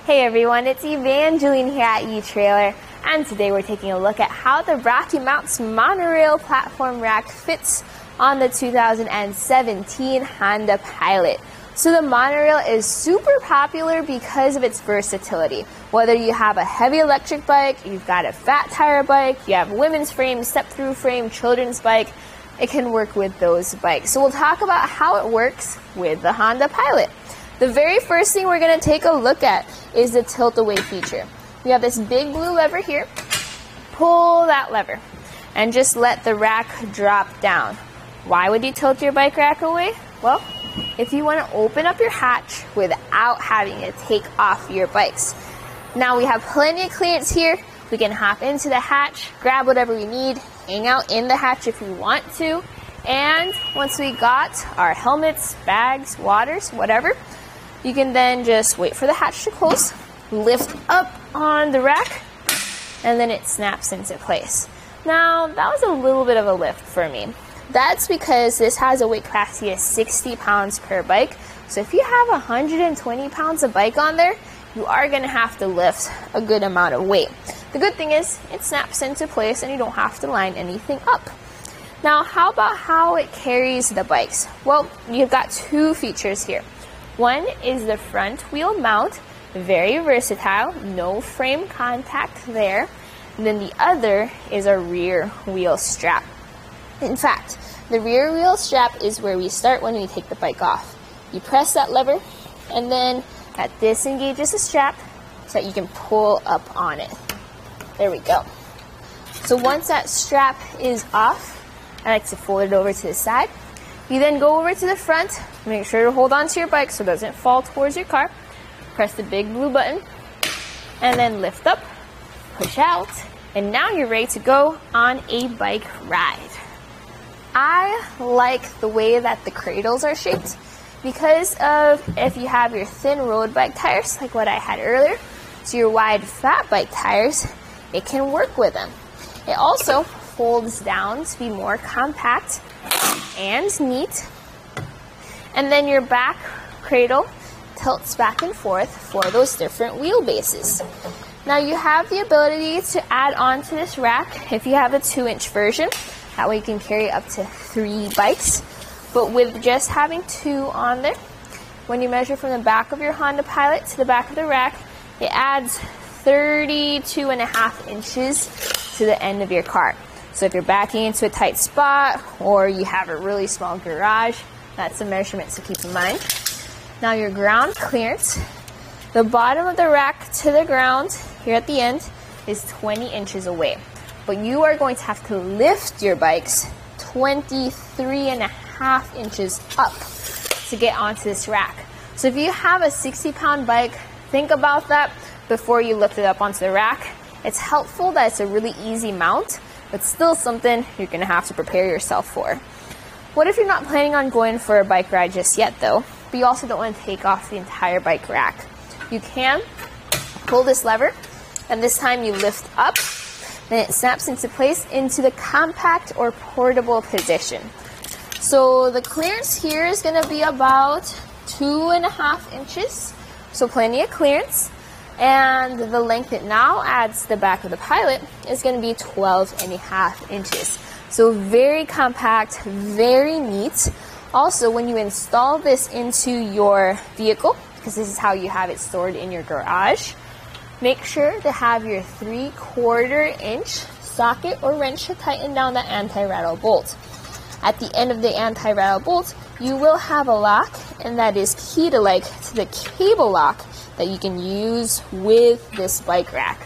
Hey everyone, it's Evangaline here at eTrailer, and today we're taking a look at how the RockyMounts MonoRail Platform Rack fits on the 2017 Honda Pilot. So the monorail is super popular because of its versatility. Whether you have a heavy electric bike, you've got a fat tire bike, you have women's frame, step-through frame, children's bike, it can work with those bikes. So we'll talk about how it works with the Honda Pilot. The very first thing we're going to take a look at is the tilt-away feature. We have this big blue lever here. Pull that lever and just let the rack drop down. Why would you tilt your bike rack away? Well, if you want to open up your hatch without having to take off your bikes. Now we have plenty of clearance here. We can hop into the hatch, grab whatever we need, hang out in the hatch if we want to. And once we got our helmets, bags, waters, whatever, you can then just wait for the hatch to close, lift up on the rack, and then it snaps into place. Now, that was a little bit of a lift for me. That's because this has a weight capacity of 60 pounds per bike. So if you have 120 pounds of bike on there, you are going to have to lift a good amount of weight. The good thing is it snaps into place and you don't have to line anything up. Now, how about how it carries the bikes? Well, you've got two features here. One is the front wheel mount, very versatile, no frame contact there. And then the other is a rear wheel strap. In fact, the rear wheel strap is where we start when we take the bike off. You press that lever, and then that disengages the strap so that you can pull up on it. There we go. So once that strap is off, I like to fold it over to the side. You then go over to the front, make sure to hold on to your bike so it doesn't fall towards your car. Press the big blue button, and then lift up, push out, and now you're ready to go on a bike ride. I like the way that the cradles are shaped because of if you have your thin road bike tires, like what I had earlier, so your wide fat bike tires, it can work with them. It also folds down to be more compact and neat. And then your back cradle tilts back and forth for those different wheelbases. Now you have the ability to add on to this rack if you have a 2-inch version. That way you can carry up to 3 bikes. But with just having 2 on there, when you measure from the back of your Honda Pilot to the back of the rack, it adds 32.5 inches to the end of your car. So if you're backing into a tight spot or you have a really small garage, that's a measurement to keep in mind. Now your ground clearance, the bottom of the rack to the ground here at the end is 20 inches away. But you are going to have to lift your bikes 23.5 inches up to get onto this rack. So if you have a 60-pound bike, think about that before you lift it up onto the rack. It's helpful that it's a really easy mount, but still something you're going to have to prepare yourself for. What if you're not planning on going for a bike ride just yet though, but you also don't want to take off the entire bike rack? You can pull this lever, and this time you lift up, then it snaps into place into the compact or portable position. So the clearance here is going to be about 2.5 inches, so plenty of clearance. And the length it now adds to the back of the Pilot is going to be 12.5 inches. So very compact, very neat. Also, when you install this into your vehicle, because this is how you have it stored in your garage, make sure to have your 3/4 inch socket or wrench to tighten down that anti-rattle bolt. At the end of the anti-rattle bolt, you will have a lock, and that is key to the cable lock that you can use with this bike rack.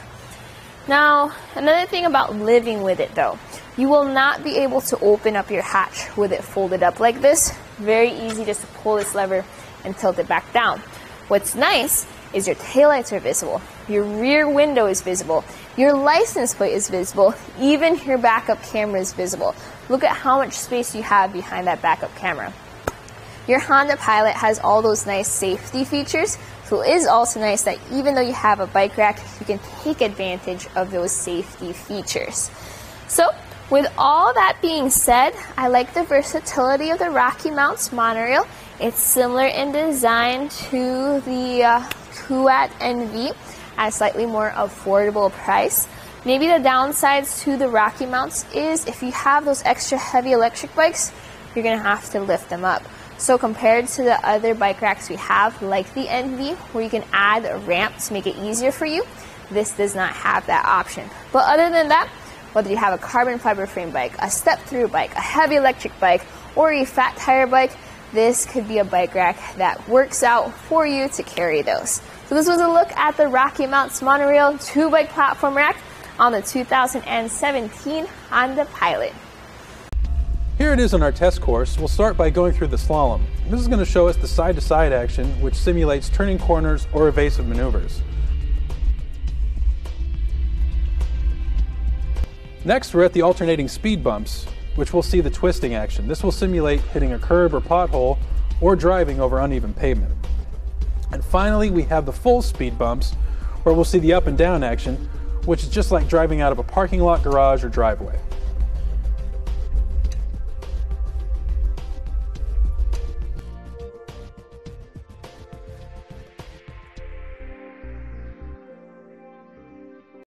Now, another thing about living with it though, you will not be able to open up your hatch with it folded up like this. Very easy just to pull this lever and tilt it back down. What's nice is your taillights are visible, your rear window is visible, your license plate is visible, even your backup camera is visible. Look at how much space you have behind that backup camera. Your Honda Pilot has all those nice safety features, so it is also nice that even though you have a bike rack, you can take advantage of those safety features. So, with all that being said, I like the versatility of the RockyMounts MonoRail. It's similar in design to the 2-watt NV at a slightly more affordable price. Maybe the downsides to the RockyMounts is if you have those extra heavy electric bikes, you're going to have to lift them up. So compared to the other bike racks we have, like the NV, where you can add a ramp to make it easier for you, this does not have that option. But other than that, whether you have a carbon fiber frame bike, a step-through bike, a heavy electric bike, or a fat tire bike, this could be a bike rack that works out for you to carry those. So this was a look at the RockyMounts MonoRail 2-bike platform rack on the 2017 Honda Pilot. Here it is on our test course. We'll start by going through the slalom. This is going to show us the side-to-side action, which simulates turning corners or evasive maneuvers. Next, we're at the alternating speed bumps, which we'll see the twisting action. This will simulate hitting a curb or pothole or driving over uneven pavement. And finally, we have the full speed bumps, where we'll see the up and down action, which is just like driving out of a parking lot, garage, or driveway.